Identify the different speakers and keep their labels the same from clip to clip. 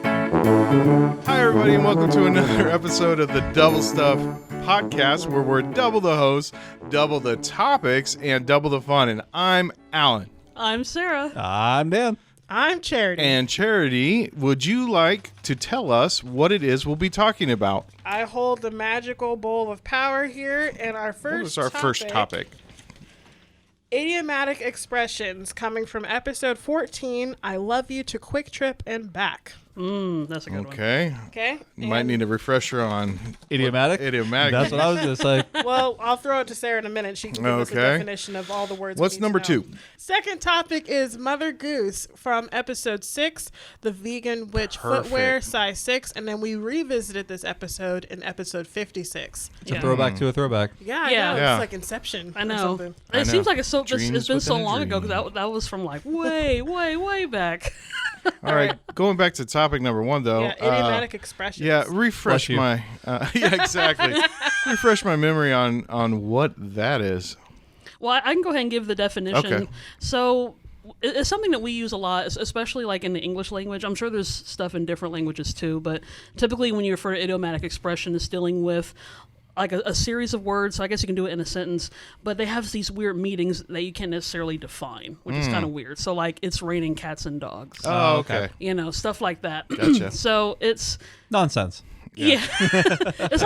Speaker 1: Hi, everybody, and welcome to another episode of the Double Stuff podcast, where we're double the hosts, double the topics, and double the fun. And I'm Alan.
Speaker 2: I'm Sarah.
Speaker 3: I'm Dan.
Speaker 4: I'm Charity.
Speaker 1: And Charity, would you like to tell us what it is we'll be talking about?
Speaker 4: I hold the magical bowl of power here, and our first
Speaker 1: First topic?
Speaker 4: Idiomatic expressions coming from episode 14, I love you to Quick Trip and back.
Speaker 2: That's a good one.
Speaker 1: Okay.
Speaker 4: Okay?
Speaker 1: You might need a refresher on
Speaker 3: Idiomatic?
Speaker 1: idiomatic.
Speaker 3: That's what I was going to say.
Speaker 4: Well, I'll throw it to Sarah in a minute. She can give us a
Speaker 1: Okay.
Speaker 4: definition of all the words.
Speaker 1: What's
Speaker 4: we need
Speaker 1: number
Speaker 4: to know.
Speaker 1: 2?
Speaker 4: Second topic is Mother Goose from episode 6, the vegan witch
Speaker 1: Perfect.
Speaker 4: footwear, size 6, and then we revisited this episode in episode 56.
Speaker 3: It's a throwback to a throwback.
Speaker 4: Yeah,
Speaker 2: Yeah.
Speaker 4: I know.
Speaker 1: Yeah.
Speaker 4: It's like Inception.
Speaker 2: I
Speaker 4: or
Speaker 2: know.
Speaker 4: something.
Speaker 1: I
Speaker 2: It
Speaker 1: know.
Speaker 2: seems like it's
Speaker 1: Dreams
Speaker 2: been so
Speaker 1: within a
Speaker 2: long ago,
Speaker 1: dream.
Speaker 2: because that was from like way back.
Speaker 1: All right. Going back to topic number 1, though.
Speaker 4: Yeah, idiomatic expressions.
Speaker 1: Yeah, refresh
Speaker 3: Bless you.
Speaker 1: my yeah, exactly. Refresh my memory on what that is.
Speaker 2: Well, I can go ahead and give the definition.
Speaker 1: Okay.
Speaker 2: So it's something that we use a lot, especially like in the English language. I'm sure there's stuff in different languages too, but typically when you refer to idiomatic expression, it's dealing with like a series of words. So I guess you can do it in a sentence, but they have these weird meanings that you can't necessarily define, which is kind of weird. So like, it's raining cats and dogs.
Speaker 1: Oh, okay.
Speaker 2: You know, stuff like that.
Speaker 1: Gotcha.
Speaker 2: So it's
Speaker 3: Nonsense.
Speaker 2: yeah. it's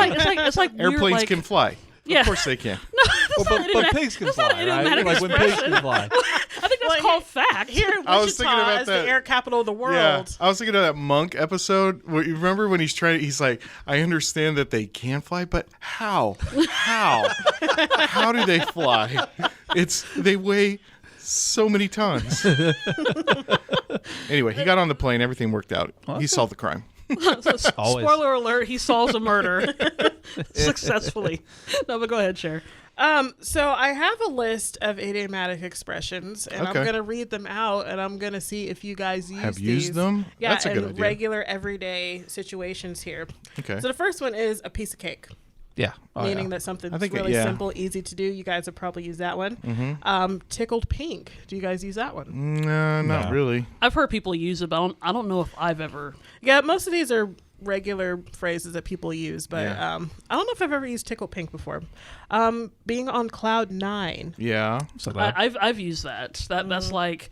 Speaker 2: like weird,
Speaker 1: Airplanes
Speaker 2: like,
Speaker 1: can fly.
Speaker 2: Yeah.
Speaker 1: Of course they can.
Speaker 3: But pigs can
Speaker 2: that's
Speaker 3: fly,
Speaker 2: not an
Speaker 3: right?
Speaker 2: idiomatic
Speaker 3: Like when pigs can fly.
Speaker 2: I think that's
Speaker 4: Well,
Speaker 2: called fact.
Speaker 4: Here in
Speaker 1: I was thinking
Speaker 4: Wichita
Speaker 1: about
Speaker 4: as
Speaker 1: that.
Speaker 4: the air capital of the world.
Speaker 1: Yeah, I was thinking of that Monk episode. Where, you remember when he's like, I understand that they can fly, but how? How do they fly? They weigh so many tons. Anyway, he got on the plane. Everything worked out. He solved the crime.
Speaker 2: So,
Speaker 3: Always.
Speaker 2: spoiler alert: he solves a murder successfully. No, but go ahead, Cher.
Speaker 4: So I have a list of idiomatic expressions, and
Speaker 1: Okay.
Speaker 4: I'm going to read them out, and I'm going to see if you guys use
Speaker 1: Have
Speaker 4: these.
Speaker 1: used them?
Speaker 4: Yeah,
Speaker 1: That's a good
Speaker 4: in
Speaker 1: idea.
Speaker 4: regular, everyday situations here.
Speaker 1: Okay.
Speaker 4: So the first one is a piece of cake,
Speaker 3: Yeah. Oh,
Speaker 4: meaning
Speaker 3: yeah.
Speaker 4: that something's
Speaker 1: I think
Speaker 4: really
Speaker 1: yeah.
Speaker 4: simple, easy to do. You guys have probably used that one. Tickled pink. Do you guys use that one?
Speaker 1: No, not
Speaker 3: No.
Speaker 1: really.
Speaker 2: I've heard people use it, but I don't know if I've ever.
Speaker 4: Yeah, most of these are regular phrases that people use, but
Speaker 1: Yeah.
Speaker 4: I don't know if I've ever used tickled pink before. Being on cloud 9.
Speaker 1: Yeah.
Speaker 3: So that.
Speaker 2: I've used that. That's like.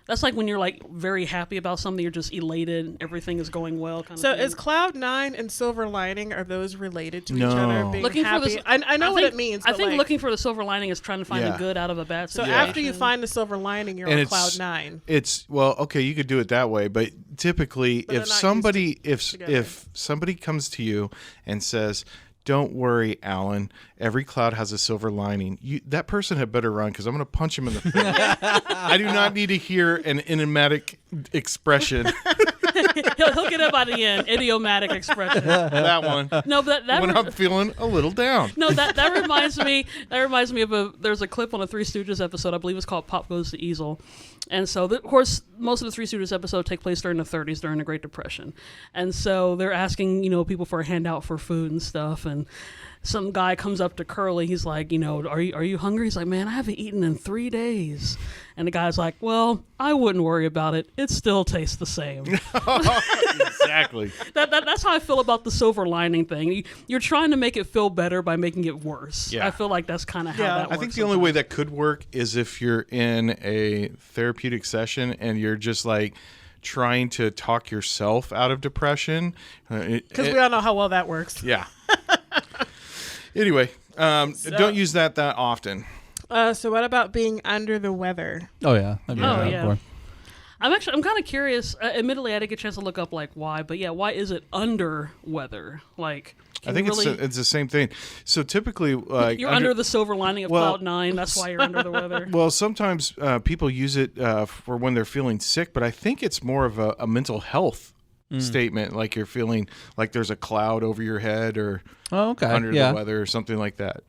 Speaker 2: That's like when you're like very happy about something, you're just elated, everything is going well. Kind
Speaker 4: So
Speaker 2: of thing.
Speaker 4: is cloud 9 and silver lining, are those related to
Speaker 1: No.
Speaker 4: each other? Being
Speaker 2: Looking for
Speaker 4: happy?
Speaker 2: this-
Speaker 4: I know what
Speaker 2: think-
Speaker 4: it means.
Speaker 2: I
Speaker 4: but
Speaker 2: think
Speaker 4: like,
Speaker 2: looking for the silver lining is trying to find
Speaker 1: Yeah.
Speaker 2: the good out of a bad
Speaker 4: so
Speaker 2: situation.
Speaker 4: after you find the silver lining, you're
Speaker 1: And
Speaker 4: on
Speaker 1: it's-
Speaker 4: cloud 9.
Speaker 1: It's okay, you could do it that way, but typically
Speaker 4: But they're
Speaker 1: if
Speaker 4: not
Speaker 1: somebody
Speaker 4: used together.
Speaker 1: if somebody comes to you and says, "Don't worry, Alan, every cloud has a silver lining," that person had better run, because I'm going to punch him in the face. I do not need to hear an idiomatic expression.
Speaker 2: he'll get it by the end. Idiomatic expression.
Speaker 1: That one.
Speaker 2: No, but that
Speaker 1: When I'm feeling a little down.
Speaker 2: No, that reminds me. That reminds me of there's a clip on a Three Stooges episode. I believe it's called "Pop Goes the Easel," and so of course most of the Three Stooges episodes take place during the 30s, during the Great Depression, and so they're asking people for a handout for food and stuff, and some guy comes up to Curly. He's like, are you hungry? He's like, man, I haven't eaten in 3 days, and the guy's like, well, I wouldn't worry about it. It still tastes the same.
Speaker 1: Exactly.
Speaker 2: That's how I feel about the silver lining thing. You're trying to make it feel better by making it worse.
Speaker 1: Yeah.
Speaker 2: I feel like that's kind of how
Speaker 4: Yeah.
Speaker 2: that
Speaker 1: I
Speaker 2: works.
Speaker 1: think the only way that could work is if you're in a therapeutic session and you're just like trying to talk yourself out of depression.
Speaker 4: Because we all know how well that works.
Speaker 1: Yeah. Anyway, don't use that often.
Speaker 4: So what about being under the weather?
Speaker 3: Oh, yeah. I've used that
Speaker 2: yeah.
Speaker 3: before.
Speaker 2: I'm kind of curious. Admittedly, I didn't get a chance to look up like why, but yeah, why is it under weather? Like,
Speaker 1: I think it's the same thing. So typically, like
Speaker 2: you're under the silver lining of cloud 9. That's why you're under the weather.
Speaker 1: Well, sometimes people use it for when they're feeling sick, but I think it's more of a mental health statement, like you're feeling like there's a cloud over your head or under the weather or something like that.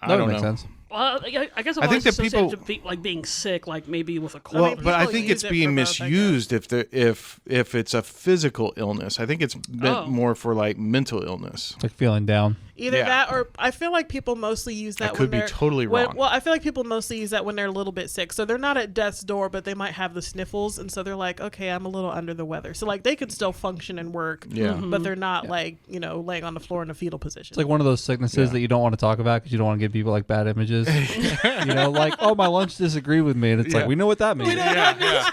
Speaker 1: I
Speaker 3: That
Speaker 1: don't
Speaker 3: would make
Speaker 1: know.
Speaker 3: sense.
Speaker 2: Well, I guess
Speaker 1: I think that
Speaker 2: associated
Speaker 1: people-
Speaker 2: to like being sick, like maybe with a cold.
Speaker 1: Well, but I
Speaker 4: people
Speaker 1: think
Speaker 4: use
Speaker 1: it's
Speaker 4: it
Speaker 1: being
Speaker 4: for both, I
Speaker 1: misused if it's a physical illness. I think it's meant
Speaker 2: Oh.
Speaker 1: more for like mental illness.
Speaker 3: It's like feeling down.
Speaker 4: Either
Speaker 1: Yeah.
Speaker 4: that, or I feel like people mostly use that
Speaker 1: I could
Speaker 4: when
Speaker 1: be
Speaker 4: they're
Speaker 1: totally
Speaker 4: when-
Speaker 1: wrong.
Speaker 4: well, I feel like people mostly use that when they're a little bit sick. So they're not at death's door, but they might have the sniffles, and so they're like, okay, I'm a little under the weather. So like they can still function and work,
Speaker 1: Yeah.
Speaker 4: but they're not like laying on the floor in a fetal position.
Speaker 3: It's like one of those sicknesses
Speaker 1: Yeah.
Speaker 3: that you don't want to talk about because you don't want to give people like bad images. Like, oh, my lunch disagreed with me, and it's
Speaker 1: Yeah.
Speaker 3: like, we know what that means.
Speaker 1: Yeah.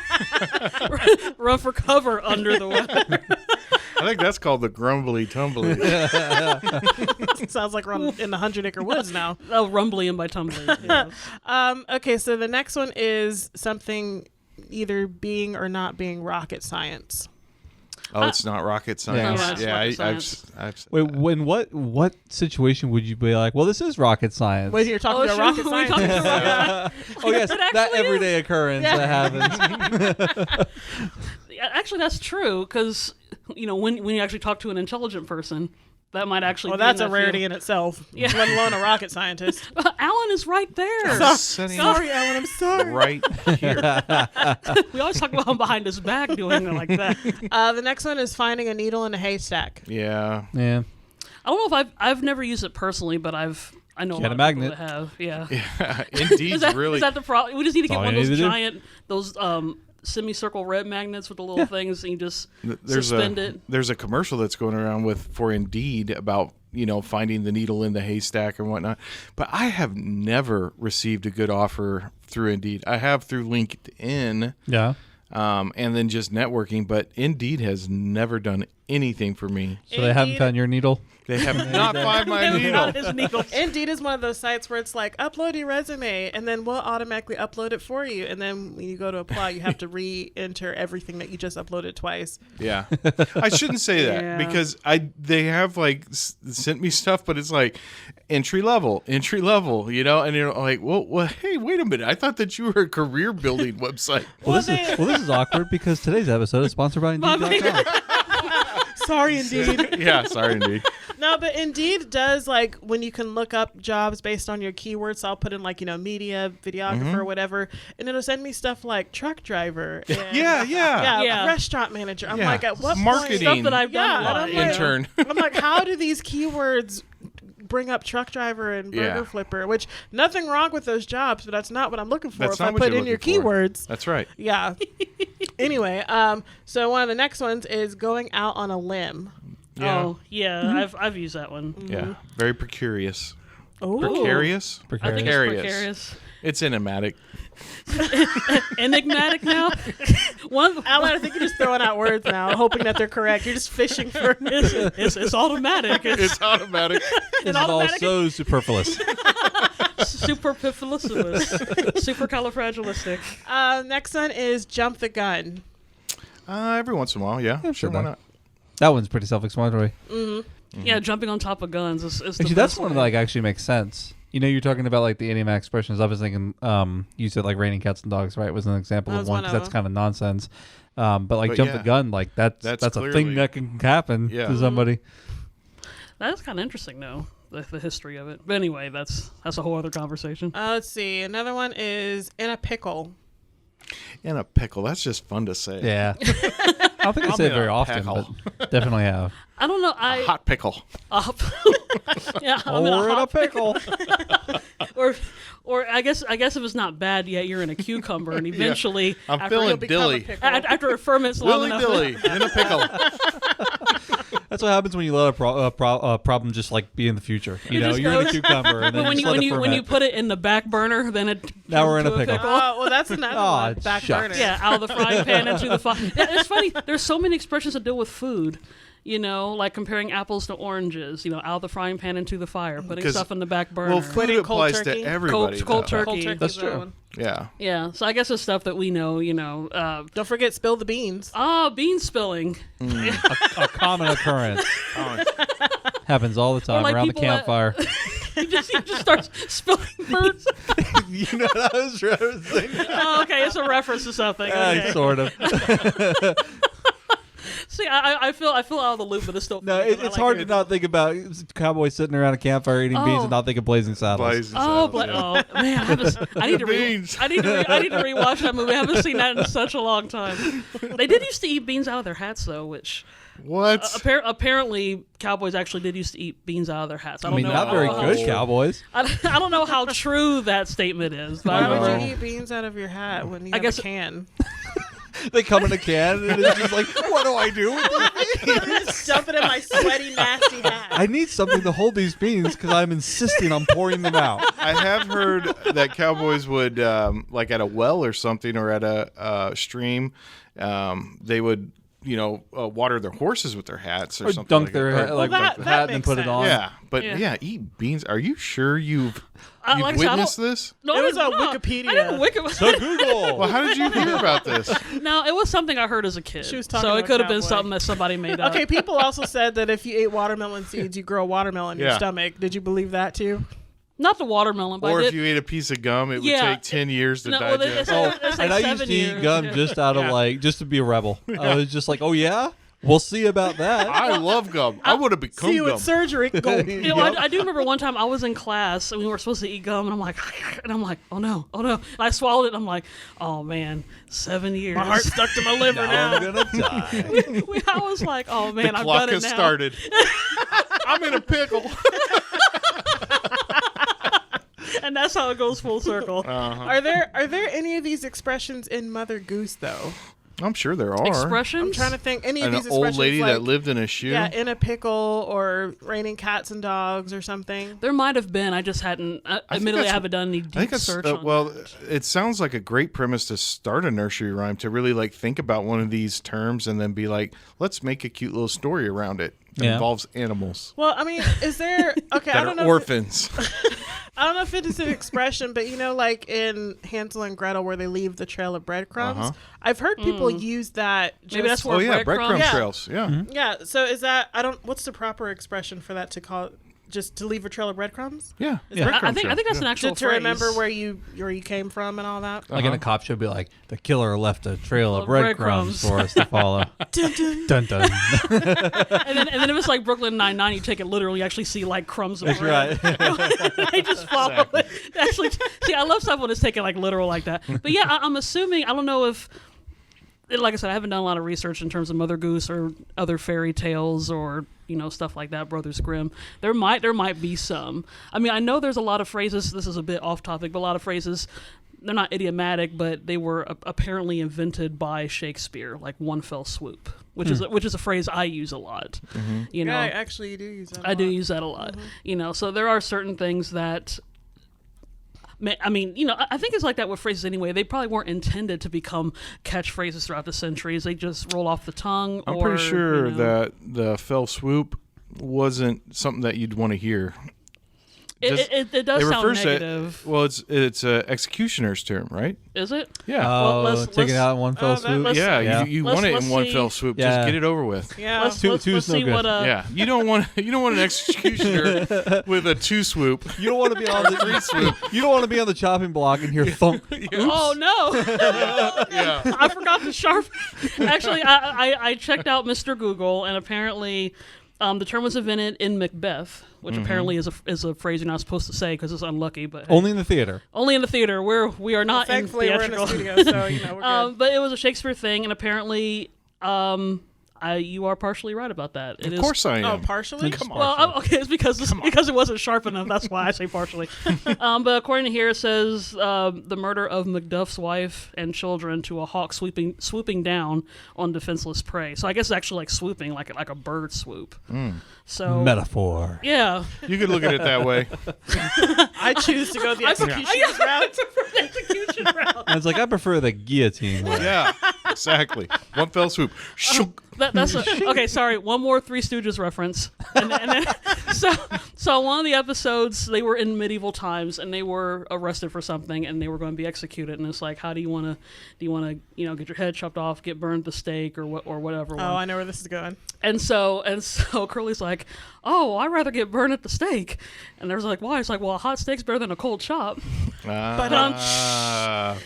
Speaker 2: Run for cover under the weather.
Speaker 1: I think that's called the grumbly tumbly.
Speaker 4: Sounds like we're in the 100-acre woods now.
Speaker 2: Oh, rumbly and by tumbly. Yeah.
Speaker 4: Okay, so the next one is something either being or not being rocket science.
Speaker 1: Oh, it's not rocket science.
Speaker 2: Yeah, it's
Speaker 1: Yeah,
Speaker 2: rocket
Speaker 1: I've
Speaker 2: science.
Speaker 3: Wait, when what situation would you be like, well, this is rocket science?
Speaker 4: When you're talking to
Speaker 2: sure,
Speaker 4: rocket
Speaker 2: when we talking
Speaker 4: science.
Speaker 2: to rocket
Speaker 3: Oh, yes,
Speaker 2: It
Speaker 3: that
Speaker 2: actually
Speaker 3: everyday occurrence that happens.
Speaker 2: Yeah, actually, that's true because when you actually talk to an intelligent person, that might actually.
Speaker 4: Well,
Speaker 2: be in
Speaker 4: that's a
Speaker 2: that
Speaker 4: rarity
Speaker 2: field.
Speaker 4: in itself,
Speaker 2: Yeah.
Speaker 4: let alone a rocket scientist.
Speaker 2: Alan is right there.
Speaker 1: Sitting
Speaker 4: Sorry, Ellen, I'm sorry.
Speaker 1: right here.
Speaker 2: We always talk about him behind his back doing it like that.
Speaker 4: The next one is finding a needle in a haystack.
Speaker 1: Yeah.
Speaker 3: Yeah.
Speaker 2: I don't know if I've never used it personally, but I know a
Speaker 3: Get
Speaker 2: lot
Speaker 3: a
Speaker 2: of
Speaker 3: magnet.
Speaker 2: people that have. Yeah.
Speaker 1: Yeah. Indeed,
Speaker 2: Is that,
Speaker 1: really.
Speaker 2: is that the problem? We just need to get
Speaker 3: all
Speaker 2: one
Speaker 3: you
Speaker 2: of those
Speaker 3: need to do.
Speaker 2: giant, those semicircle red magnets with the little things, and you just suspend it.
Speaker 1: There's a commercial that's going around for Indeed about finding the needle in the haystack and whatnot. But I have never received a good offer through Indeed. I have through LinkedIn,
Speaker 3: Yeah.
Speaker 1: and then just networking. But Indeed has never done anything for me.
Speaker 3: So they haven't
Speaker 4: Indeed.
Speaker 3: found your needle?
Speaker 1: They have not found my
Speaker 2: Maybe
Speaker 1: needle.
Speaker 2: not his needle.
Speaker 4: Indeed is one of those sites where it's like, upload your resume, and then we'll automatically upload it for you. And then when you go to apply, you have to re-enter everything that you just uploaded twice.
Speaker 1: Yeah, I shouldn't say that
Speaker 2: Yeah.
Speaker 1: because they have sent me stuff, but it's like entry level, and you're like, well, hey, wait a minute, I thought that you were a career building website.
Speaker 3: Well, this is awkward because today's episode is sponsored by Indeed.com.
Speaker 4: Sorry, Indeed.
Speaker 1: Yeah, sorry, Indeed.
Speaker 4: No, but Indeed does when you can look up jobs based on your keywords. So I'll put in media, videographer, or whatever, and it'll send me stuff like truck driver. And,
Speaker 1: Yeah.
Speaker 4: restaurant manager. I'm
Speaker 1: Yeah.
Speaker 4: like, at what
Speaker 1: Marketing.
Speaker 2: Stuff that I've done.
Speaker 4: Yeah,
Speaker 2: a lot.
Speaker 4: and I'm like-
Speaker 1: Intern.
Speaker 4: I'm like, how do these keywords bring up truck driver and burger
Speaker 1: Yeah.
Speaker 4: flipper? Which nothing wrong with those jobs, but that's not what I'm looking for.
Speaker 1: That's
Speaker 4: if
Speaker 1: not
Speaker 4: I
Speaker 1: what
Speaker 4: put
Speaker 1: you're
Speaker 4: in your
Speaker 1: looking for.
Speaker 4: keywords.
Speaker 1: That's right.
Speaker 4: Yeah. Anyway, so one of the next ones is going out on a limb.
Speaker 1: Yeah.
Speaker 2: Oh yeah, I've used that one.
Speaker 1: Yeah, very precarious.
Speaker 4: Oh,
Speaker 1: Precarious?
Speaker 2: I think
Speaker 3: Precarious.
Speaker 2: it's precarious.
Speaker 1: It's enigmatic.
Speaker 2: Enigmatic now. One of the,
Speaker 4: Alan, I think you're just throwing out words now, hoping that they're correct. You're just fishing for.
Speaker 2: it's automatic. It's
Speaker 1: It's automatic.
Speaker 3: This is all
Speaker 2: automatic-
Speaker 3: so superfluous.
Speaker 2: superfluous. Supercalifragilistic.
Speaker 4: Next one is jump the gun.
Speaker 1: Every once in a while, yeah. Sure, why
Speaker 3: done.
Speaker 1: not?
Speaker 3: That one's pretty self-explanatory.
Speaker 2: Yeah, jumping on top of guns is the
Speaker 3: Actually, that's
Speaker 2: best
Speaker 3: one
Speaker 2: way.
Speaker 3: that actually makes sense. You're talking about the idiomatic expressions. I was thinking, you said raining cats and dogs, right? Was an example
Speaker 4: That
Speaker 3: of
Speaker 4: was
Speaker 3: one
Speaker 4: one
Speaker 3: because
Speaker 4: of
Speaker 3: that's
Speaker 4: them.
Speaker 3: kind of nonsense. But
Speaker 1: But
Speaker 3: jump
Speaker 1: yeah.
Speaker 3: the gun, that's a
Speaker 1: clearly-
Speaker 3: thing that can happen
Speaker 1: Yeah.
Speaker 3: to somebody.
Speaker 2: That's kind of interesting, though, the history of it. But anyway, that's a whole other conversation.
Speaker 4: Let's see. Another one is in a pickle.
Speaker 1: In a pickle. That's just fun to say.
Speaker 3: Yeah. I don't think I
Speaker 1: I'm
Speaker 3: say it
Speaker 1: in
Speaker 3: very
Speaker 1: a
Speaker 3: often,
Speaker 1: pickle.
Speaker 3: but definitely have.
Speaker 2: I don't know.
Speaker 1: A hot pickle.
Speaker 2: Yeah, I'm in a
Speaker 3: Or in a
Speaker 2: hot
Speaker 3: pickle.
Speaker 2: or I guess if it's not bad yet, you're in a cucumber, and eventually
Speaker 1: I'm
Speaker 2: after,
Speaker 1: feeling
Speaker 4: You'll become a
Speaker 1: dilly.
Speaker 4: pickle.
Speaker 2: after it ferments long
Speaker 1: Willy
Speaker 2: enough.
Speaker 1: dilly in a pickle.
Speaker 3: That's what happens when you let a problem just be in the future.
Speaker 2: just
Speaker 3: You're in a
Speaker 2: goes-
Speaker 3: cucumber, and then
Speaker 2: But when
Speaker 3: just
Speaker 2: you
Speaker 3: let it
Speaker 2: when you
Speaker 3: ferment.
Speaker 2: put it in the back burner, then it
Speaker 3: Now
Speaker 2: turns
Speaker 3: we're in a
Speaker 2: into
Speaker 3: pickle.
Speaker 4: Oh, well, that's another
Speaker 3: Aw,
Speaker 4: one. Back
Speaker 3: shucks.
Speaker 4: burner.
Speaker 2: Yeah, out of the frying pan into the fire. Yeah, it's funny. There's so many expressions that deal with food. Like comparing apples to oranges. Out of the frying pan into the fire, putting
Speaker 1: 'Cause-
Speaker 2: stuff in the back burner.
Speaker 1: Well, food
Speaker 4: Quitting cold
Speaker 1: applies
Speaker 4: turkey.
Speaker 1: to everybody.
Speaker 2: Cold
Speaker 1: though.
Speaker 2: turkey.
Speaker 4: Cold turkey.
Speaker 3: That's
Speaker 4: is another
Speaker 3: true.
Speaker 4: one.
Speaker 1: Yeah.
Speaker 2: Yeah, so I guess it's stuff that we know.
Speaker 4: Don't forget spill the beans.
Speaker 2: Bean spilling.
Speaker 3: A common occurrence.
Speaker 1: Oh,
Speaker 3: Happens all the time
Speaker 2: like
Speaker 3: around the
Speaker 2: people that-
Speaker 3: campfire.
Speaker 2: He just starts spilling birds.
Speaker 3: You know what I was referencing?
Speaker 2: Oh, okay, it's a reference to something. Okay.
Speaker 3: Sort of.
Speaker 2: See, I feel out of the loop, but it's still
Speaker 3: No,
Speaker 2: funny,
Speaker 3: it's
Speaker 2: but I like
Speaker 3: hard
Speaker 2: it.
Speaker 3: to not think about cowboys sitting around a campfire eating beans
Speaker 2: Oh.
Speaker 3: and not think of Blazing Saddles.
Speaker 1: Blazing
Speaker 2: Oh,
Speaker 1: Saddles, yeah.
Speaker 2: oh man, I need to
Speaker 1: beans.
Speaker 2: I need to rewatch that movie. I haven't seen that in such a long time. They did used to eat beans out of their hats though, which
Speaker 1: What?
Speaker 2: Apparently, cowboys actually did used to eat beans out of their hats. I
Speaker 3: I
Speaker 2: don't
Speaker 3: mean,
Speaker 2: know.
Speaker 3: not very
Speaker 2: how-
Speaker 3: good cowboys.
Speaker 2: I don't know how true that statement is. But I
Speaker 4: Why would
Speaker 2: remember-
Speaker 4: you eat beans out of your hat when you
Speaker 2: I
Speaker 4: have
Speaker 2: guess-
Speaker 4: a can?
Speaker 3: They come in a can and it's just like, what do I do with this?
Speaker 4: Just dump it in my sweaty, nasty hat.
Speaker 3: I need something to hold these beans because I'm insisting on pouring them out.
Speaker 1: I have heard that cowboys would, like at a well or something, or at a stream, they would, water their horses with their hats or
Speaker 3: Or
Speaker 1: something.
Speaker 3: dunk
Speaker 1: like
Speaker 3: their
Speaker 1: that. Or-
Speaker 3: like
Speaker 4: that-
Speaker 3: the
Speaker 4: that
Speaker 3: hat and then
Speaker 4: makes
Speaker 3: put it
Speaker 4: sense.
Speaker 3: on.
Speaker 1: Yeah, but
Speaker 2: Yeah.
Speaker 1: eat beans. Are you sure you've
Speaker 2: like I said, I
Speaker 1: witnessed
Speaker 2: don't-
Speaker 1: this?
Speaker 2: No,
Speaker 4: It was
Speaker 2: I
Speaker 4: on
Speaker 2: didn't- no,
Speaker 4: Wikipedia.
Speaker 2: I didn't Wiki-
Speaker 3: So Google.
Speaker 1: Well, how did you hear about this?
Speaker 2: No, it was something I heard as a kid.
Speaker 4: She was talking
Speaker 2: so
Speaker 4: to
Speaker 2: it
Speaker 4: a
Speaker 2: could have been
Speaker 4: cowboy.
Speaker 2: something that somebody made up.
Speaker 4: Okay, people also said that if you ate watermelon seeds, you grow a watermelon in your
Speaker 1: Yeah.
Speaker 4: stomach. Did you believe that too?
Speaker 2: Not the watermelon, but
Speaker 1: Or
Speaker 2: I
Speaker 1: if
Speaker 2: did,
Speaker 1: you ate a piece of gum, it would
Speaker 2: Yeah.
Speaker 1: take 10 years to
Speaker 2: No, well,
Speaker 1: digest.
Speaker 2: it's like
Speaker 3: And I used
Speaker 2: 7
Speaker 3: to
Speaker 2: years.
Speaker 3: eat gum just out of just to be a rebel. I was just like, oh yeah, we'll see about that.
Speaker 1: I love gum. I would have become
Speaker 4: See you
Speaker 1: gum.
Speaker 4: at surgery. Go.
Speaker 2: You know, I do remember one time I was in class and we were supposed to eat gum, and I'm like, oh no. And I swallowed it, and I'm like, oh man, 7 years.
Speaker 4: My heart's stuck to my liver
Speaker 3: Now I'm
Speaker 4: now.
Speaker 3: gonna die.
Speaker 2: I was like, oh man,
Speaker 1: The
Speaker 2: I've
Speaker 1: clock
Speaker 2: done it
Speaker 1: has
Speaker 2: now.
Speaker 1: started. I'm in a pickle.
Speaker 2: And that's how it goes full circle.
Speaker 4: Are there any of these expressions in Mother Goose though?
Speaker 1: I'm sure there are.
Speaker 2: Expressions.
Speaker 4: I'm trying to think. Any of
Speaker 1: An
Speaker 4: these
Speaker 1: old
Speaker 4: expressions,
Speaker 1: lady
Speaker 4: like,
Speaker 1: that lived in a shoe.
Speaker 4: yeah, in a pickle or raining cats and dogs or something.
Speaker 2: There might have been. I just hadn't. Admittedly, I
Speaker 1: that's-
Speaker 2: haven't done any
Speaker 1: I think
Speaker 2: deep
Speaker 1: that's
Speaker 2: search on
Speaker 1: well.
Speaker 2: that.
Speaker 1: It sounds like a great premise to start a nursery rhyme, to really like think about one of these terms and then be like, let's make a cute little story around it that
Speaker 3: Yeah.
Speaker 1: involves animals
Speaker 4: Well, I mean, is there? Okay, I
Speaker 1: that
Speaker 4: don't
Speaker 1: are
Speaker 4: know.
Speaker 1: orphans.
Speaker 4: I don't know if it is an expression, but like in Hansel and Gretel, where they leave the trail of breadcrumbs.
Speaker 1: Uh-huh.
Speaker 4: I've heard people use that.
Speaker 2: Maybe that's
Speaker 4: just-
Speaker 2: where
Speaker 1: Oh yeah, breadcrumb
Speaker 4: Yeah.
Speaker 1: trails. Yeah.
Speaker 3: Mm-hmm.
Speaker 4: Yeah. So is that? I don't. What's the proper expression for that to call? Just to leave a trail of breadcrumbs?
Speaker 1: Yeah.
Speaker 3: Yeah.
Speaker 1: breadcrumb
Speaker 2: I think
Speaker 1: trail.
Speaker 2: that's an actual
Speaker 4: To
Speaker 2: phrase.
Speaker 4: remember where you came from and all that.
Speaker 3: Like in a cop show, be like, the killer left a trail of
Speaker 2: Breadcrumbs.
Speaker 3: breadcrumbs for us to follow.
Speaker 4: Dun, dun.
Speaker 3: Dun dun.
Speaker 2: and then if it's like Brooklyn Nine-Nine, you take it literally. You actually see like crumbs of
Speaker 3: That's
Speaker 2: bread.
Speaker 3: right.
Speaker 2: They just follow it. Actually, see, I love stuff when it's taken like literal like that. But yeah, I'm assuming. I don't know if, like I said, I haven't done a lot of research in terms of Mother Goose or other fairy tales or stuff like that. Brothers Grimm. There might be some. I mean, I know there's a lot of phrases. This is a bit off topic, but a lot of phrases. They're not idiomatic, but they were apparently invented by Shakespeare, like one fell swoop, which is a phrase I use a lot. You know,
Speaker 4: Yeah, I actually do use that.
Speaker 2: I do use that a lot. So there are certain things that. I mean, I think it's like that with phrases anyway. They probably weren't intended to become catchphrases throughout the centuries. They just roll off the tongue.
Speaker 1: I'm
Speaker 2: or,
Speaker 1: pretty sure that the fell swoop wasn't something that you'd want to hear. Just-
Speaker 2: it does
Speaker 1: it
Speaker 2: sound
Speaker 1: refers
Speaker 2: negative.
Speaker 1: to well, it's a executioner's term, right?
Speaker 2: Is it?
Speaker 1: Yeah.
Speaker 3: Oh,
Speaker 2: let's-
Speaker 3: take it out in one fell
Speaker 4: that-
Speaker 3: swoop.
Speaker 4: let's-
Speaker 1: Yeah,
Speaker 3: Yeah.
Speaker 1: you
Speaker 2: Let's-
Speaker 1: want it
Speaker 2: let's
Speaker 1: in one
Speaker 2: see-
Speaker 1: fell swoop.
Speaker 3: Yeah.
Speaker 1: Just get it over with.
Speaker 4: Yeah.
Speaker 2: Let's
Speaker 3: Two's
Speaker 2: let's
Speaker 3: no
Speaker 2: see
Speaker 3: good.
Speaker 2: what.
Speaker 1: Yeah, you don't want an executioner with a two swoop.
Speaker 3: You don't want to be on the swoop. You don't want to be on the chopping block and hear thump.
Speaker 2: Oh no!
Speaker 1: Yeah,
Speaker 2: I forgot the sharp. Actually, I checked out Mr. Google, and apparently, the term was invented in Macbeth, which apparently is a phrase you're not supposed to say because it's unlucky. But hey,
Speaker 3: Only in the theater.
Speaker 2: only in the theater where we are not in
Speaker 4: Thankfully, we're in
Speaker 2: theatrical.
Speaker 4: a studio, so we're good.
Speaker 2: But it was a Shakespeare thing, and apparently, you are partially right about that. It
Speaker 1: of course I am.
Speaker 4: Oh, partially.
Speaker 1: Come on.
Speaker 2: Well, okay, it's because it wasn't sharp enough. That's why I say partially. But according to here, it says the murder of Macduff's wife and children to a hawk swooping down on defenseless prey. So I guess it's actually like swooping, like a bird swoop. So
Speaker 3: Metaphor.
Speaker 2: yeah,
Speaker 1: You could look at it that way.
Speaker 4: I choose to go the executioner's route.
Speaker 2: execution route.
Speaker 3: I was like, I prefer the guillotine way.
Speaker 1: Yeah, exactly. One fell swoop. Shook.
Speaker 2: That's okay. Sorry, one more Three Stooges reference. And then, so one of the episodes, they were in medieval times and they were arrested for something and they were going to be executed. And it's like, how do you want to get your head chopped off, get burned at the stake, or whatever.
Speaker 4: Oh, I know where this is going.
Speaker 2: And so Curly's like, oh, I'd rather get burned at the stake. And there's like, why? It's like, well, a hot steak's better than a cold chop.
Speaker 1: Ah.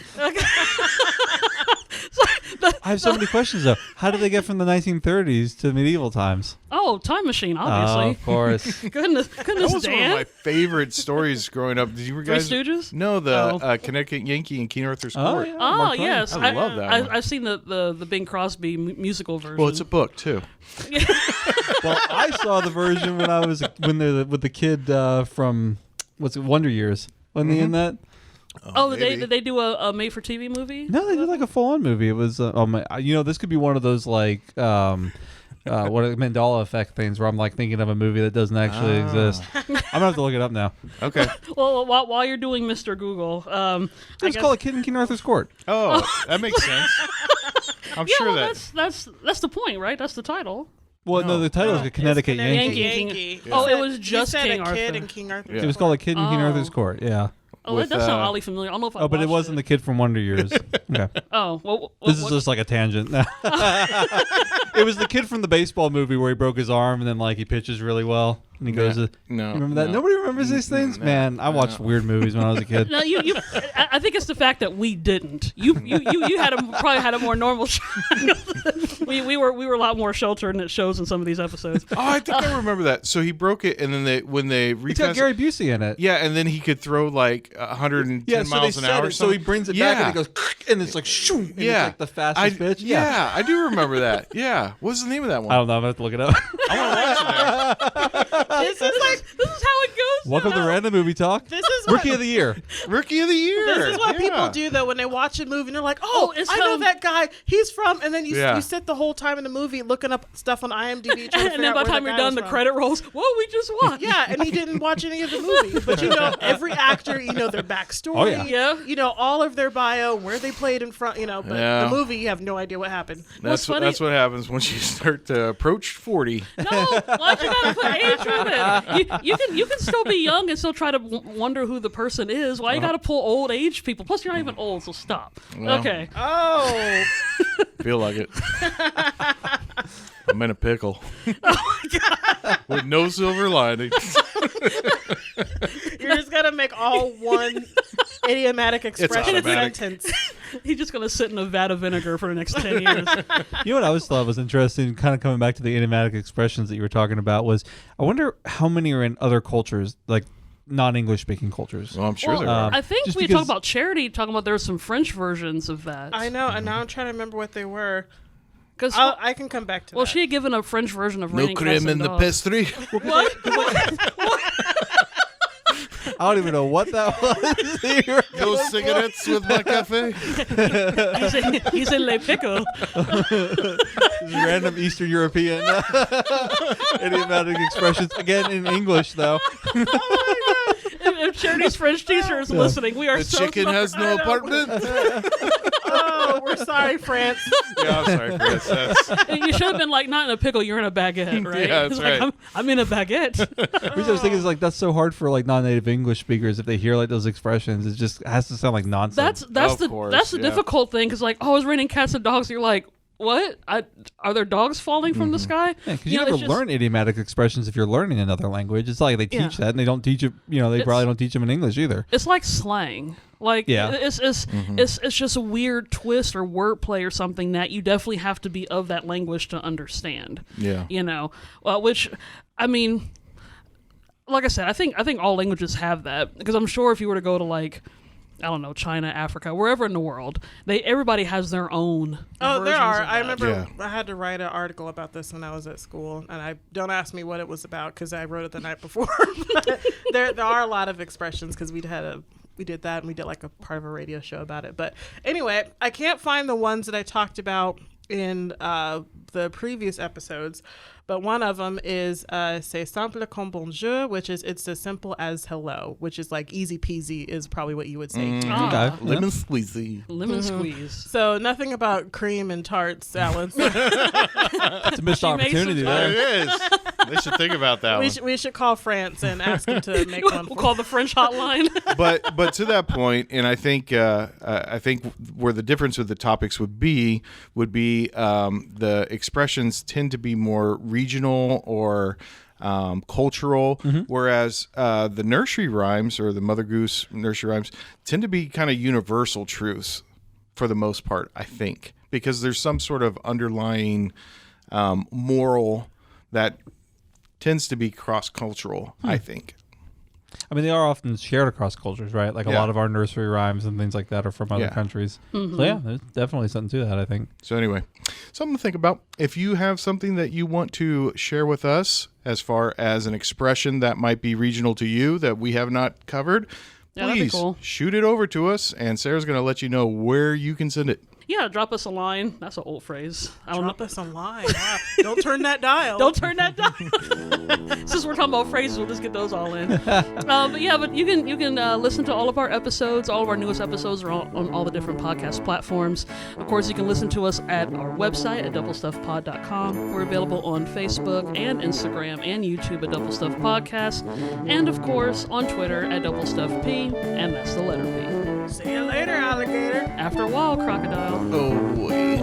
Speaker 2: So
Speaker 3: I have so many questions though. How did they get from the 1930s to medieval times?
Speaker 2: Oh, time machine,
Speaker 3: Oh,
Speaker 2: obviously.
Speaker 3: of course.
Speaker 2: Goodness,
Speaker 1: That was one of
Speaker 2: Dan.
Speaker 1: my favorite stories growing up. Did you
Speaker 2: Three
Speaker 1: guys?
Speaker 2: Stooges?
Speaker 1: No, the Connecticut Yankee and King Arthur's
Speaker 3: Oh,
Speaker 1: Court.
Speaker 3: yeah.
Speaker 2: Oh
Speaker 3: Mark Twain.
Speaker 2: yes,
Speaker 1: I love that one.
Speaker 2: I've seen the Bing Crosby musical version.
Speaker 1: Well, it's a book too.
Speaker 3: Well, I saw the version when they're with the kid from Wonder Years. Wasn't he in that?
Speaker 2: did they do a made for TV movie?
Speaker 3: No, they did like a full on movie. It was this could be one of those like Mandela effect things where I'm like thinking of a movie that doesn't actually exist. I'm gonna have to look it up now.
Speaker 1: Okay.
Speaker 2: Well, while you're doing Mr. Google,
Speaker 3: Let's call it Kid in King Arthur's Court.
Speaker 1: Oh, that makes sense. I'm
Speaker 2: yeah,
Speaker 1: sure
Speaker 2: well,
Speaker 1: that.
Speaker 2: that's the point, right? That's the title.
Speaker 3: Well, no, the title is a Connecticut Yankee.
Speaker 2: Yankee.
Speaker 1: Yeah.
Speaker 2: Oh, it was just
Speaker 4: you said
Speaker 2: King
Speaker 4: a
Speaker 2: Arthur.
Speaker 4: kid in King Arthur.
Speaker 1: Yeah.
Speaker 3: It was called a Kid in King
Speaker 2: Oh.
Speaker 3: Arthur's Court. Yeah.
Speaker 2: Oh,
Speaker 1: With,
Speaker 2: that does sound oddly familiar. I don't know if I
Speaker 3: Oh, but it
Speaker 2: watched
Speaker 3: wasn't the kid from Wonder Years. Okay.
Speaker 2: Oh, well,
Speaker 3: This is just like a tangent. It was the kid from the baseball movie where he broke his arm and then like he pitches really well and he goes to.
Speaker 1: No.
Speaker 3: You remember that?
Speaker 1: no.
Speaker 3: Nobody remembers these things?
Speaker 1: No,
Speaker 3: Man, I watched weird movies when I was a kid.
Speaker 2: No, I think it's the fact that we didn't. You probably had a more normal. we were a lot more sheltered, and it shows in some of these episodes.
Speaker 1: Oh, I think I remember that. So he broke it, and then when they
Speaker 3: It's got
Speaker 1: retested,
Speaker 3: Gary Busey in it.
Speaker 1: yeah, and then he could throw like 110 miles an hour. Or
Speaker 3: so he
Speaker 1: something.
Speaker 3: brings it
Speaker 1: yeah.
Speaker 3: back and it goes, and it's like, shoo, and
Speaker 1: Yeah,
Speaker 3: it's like the fastest pitch.
Speaker 1: Yeah, I do remember that. Yeah, what's the name of that
Speaker 3: I
Speaker 1: one?
Speaker 3: don't know. I'm going to have to look it up.
Speaker 1: I want to watch it now.
Speaker 2: This is how it goes.
Speaker 3: Welcome to Random Movie Talk.
Speaker 4: This is what,
Speaker 3: Rookie of the Year.
Speaker 1: Rookie of the Year.
Speaker 4: This is what
Speaker 1: Yeah.
Speaker 4: people do though when they watch a movie and they're like, "Oh,
Speaker 2: it's
Speaker 4: I know
Speaker 2: him."
Speaker 4: that guy. He's from." And then you
Speaker 1: Yeah.
Speaker 4: you sit the whole time in the movie looking up stuff on IMDb, trying to
Speaker 2: And
Speaker 4: figure
Speaker 2: then
Speaker 4: out
Speaker 2: by the
Speaker 4: where
Speaker 2: time you're
Speaker 4: guy
Speaker 2: done,
Speaker 4: was
Speaker 2: the
Speaker 4: from.
Speaker 2: credit rolls. Whoa, we just watched.
Speaker 4: Yeah, and he didn't watch any of the movie, but you know every actor, you know their backstory,
Speaker 3: Oh, yeah.
Speaker 2: Yeah.
Speaker 4: you know all of their bio, where they played in front, you know. But
Speaker 1: Yeah.
Speaker 4: the movie, you have no idea what happened.
Speaker 1: That's
Speaker 2: funny-
Speaker 1: that's what happens once you start to approach 40.
Speaker 2: No, why'd you gotta put age with it? You can still be young and still try to wonder who the person is. Why you gotta pull old age people? Plus, you're not even old, so stop.
Speaker 1: Well.
Speaker 2: Okay.
Speaker 4: Oh,
Speaker 1: Feel like it. I'm in a pickle. With no silver lining.
Speaker 4: you're just gonna make all one idiomatic expression
Speaker 1: automatic.
Speaker 4: sentence.
Speaker 2: He's just gonna sit in a vat of vinegar for the next 10 years.
Speaker 3: You know what I always thought was interesting, kind of coming back to the idiomatic expressions that you were talking about, was I wonder how many are in other cultures, like non-English speaking cultures.
Speaker 1: Well, I'm sure there
Speaker 3: Well,
Speaker 1: are.
Speaker 2: I think
Speaker 3: Just
Speaker 2: we
Speaker 3: because-
Speaker 2: talked about Charity, talking about there's some French versions of that.
Speaker 4: I know, and now I'm trying to remember what they were.
Speaker 2: Because
Speaker 4: I can come back to
Speaker 2: well,
Speaker 4: that.
Speaker 2: she had given a French version of
Speaker 1: No
Speaker 2: Raining
Speaker 1: creme
Speaker 2: Cats
Speaker 1: in
Speaker 2: and
Speaker 1: the
Speaker 2: Dogs.
Speaker 1: pastry.
Speaker 2: What?
Speaker 3: I don't even know what that was. Here.
Speaker 1: No cigarettes with my cafe.
Speaker 2: he's in Le Pickle.
Speaker 3: Random Eastern European idiomatic expressions, again in English though.
Speaker 2: If Charity's French teacher is listening, we are
Speaker 1: The
Speaker 2: so
Speaker 1: chicken
Speaker 2: sorry.
Speaker 1: has no apartment.
Speaker 4: Oh, we're sorry, France.
Speaker 1: Yeah, I'm sorry, Chris. That's,
Speaker 2: You should have been like, not in a pickle, you're in a baguette, right?
Speaker 1: Yeah, that's
Speaker 2: It's like,
Speaker 1: right.
Speaker 2: I'm in a baguette.
Speaker 3: The reason I was thinking is like that's so hard for like non-native English speakers if they hear like those expressions. It just has to sound like nonsense.
Speaker 2: That's
Speaker 1: Of
Speaker 2: the
Speaker 1: course,
Speaker 2: that's the
Speaker 1: yeah.
Speaker 2: difficult thing because like, oh, it's raining cats and dogs. You're like, what? Are there dogs falling from the sky?
Speaker 3: because you
Speaker 2: know,
Speaker 3: never
Speaker 2: it's just-
Speaker 3: learn idiomatic expressions if you're learning another language. It's like they teach
Speaker 2: Yeah.
Speaker 3: that and they don't teach it. You know, they probably don't teach them in English either.
Speaker 2: It's like slang. Like
Speaker 3: Yeah.
Speaker 2: it's just a weird twist or wordplay or something that you definitely have to be of that language to understand.
Speaker 1: yeah.
Speaker 2: You know, which I mean, like I said, I think all languages have that because I'm sure if you were to go to like, I don't know, China, Africa, wherever in the world, everybody has their own.
Speaker 4: Oh, there
Speaker 2: versions
Speaker 4: are.
Speaker 2: of
Speaker 4: I
Speaker 2: that.
Speaker 4: remember
Speaker 1: Yeah.
Speaker 4: I had to write an article about this when I was at school, and I don't ask me what it was about because I wrote it the night before. But there are a lot of expressions because we did that and we did like a part of a radio show about it. But anyway, I can't find the ones that I talked about in the previous episodes. But one of them is c'est simple comme bonjour, which is it's as simple as hello, which is like easy peasy is probably what you would say.
Speaker 2: Ah,
Speaker 3: Okay.
Speaker 1: Lemon squeezy.
Speaker 2: lemon squeeze.
Speaker 4: So nothing about cream and tarts, Alan.
Speaker 3: It's a missed
Speaker 2: She made
Speaker 3: opportunity
Speaker 2: some
Speaker 3: there.
Speaker 1: It is. They should think about that one.
Speaker 4: we should call France and ask him to make one.
Speaker 2: We'll call the French hotline.
Speaker 1: but to that point, and I think where the difference with the topics would be the expressions tend to be more regional or cultural, whereas the nursery rhymes or the Mother Goose nursery rhymes tend to be kind of universal truths for the most part, I think. because there's some sort of underlying moral that tends to be cross-cultural, I think.
Speaker 3: I mean, they are often shared across cultures, right? Like a lot of our nursery rhymes and things like that are from other countries.
Speaker 2: Mm-hmm.
Speaker 3: So yeah, there's definitely something to that, I think.
Speaker 1: So anyway, something to think about. If you have something that you want to share with us as far as an expression that might be regional to you that we have not covered,
Speaker 2: that'd be
Speaker 1: please
Speaker 2: cool.
Speaker 1: shoot it over to us, and Sarah's going to let you know where you can send it.
Speaker 2: Yeah, drop us a line. That's an old phrase. I don't
Speaker 4: Drop
Speaker 2: know.
Speaker 4: us a line. Wow. Don't turn that dial.
Speaker 2: Don't turn that down. Since we're talking about phrases, we'll just get those all in. But you can listen to all of our episodes. All of our newest episodes are on all the different podcast platforms. Of course, you can listen to us at our website at doublestuffpod.com. We're available on Facebook and Instagram and YouTube at Double Stuff Podcast, and of course on Twitter at DoubleStuffP, and that's the letter P.
Speaker 4: See you later, alligator.
Speaker 2: After a while, crocodile.
Speaker 1: Oh, boy.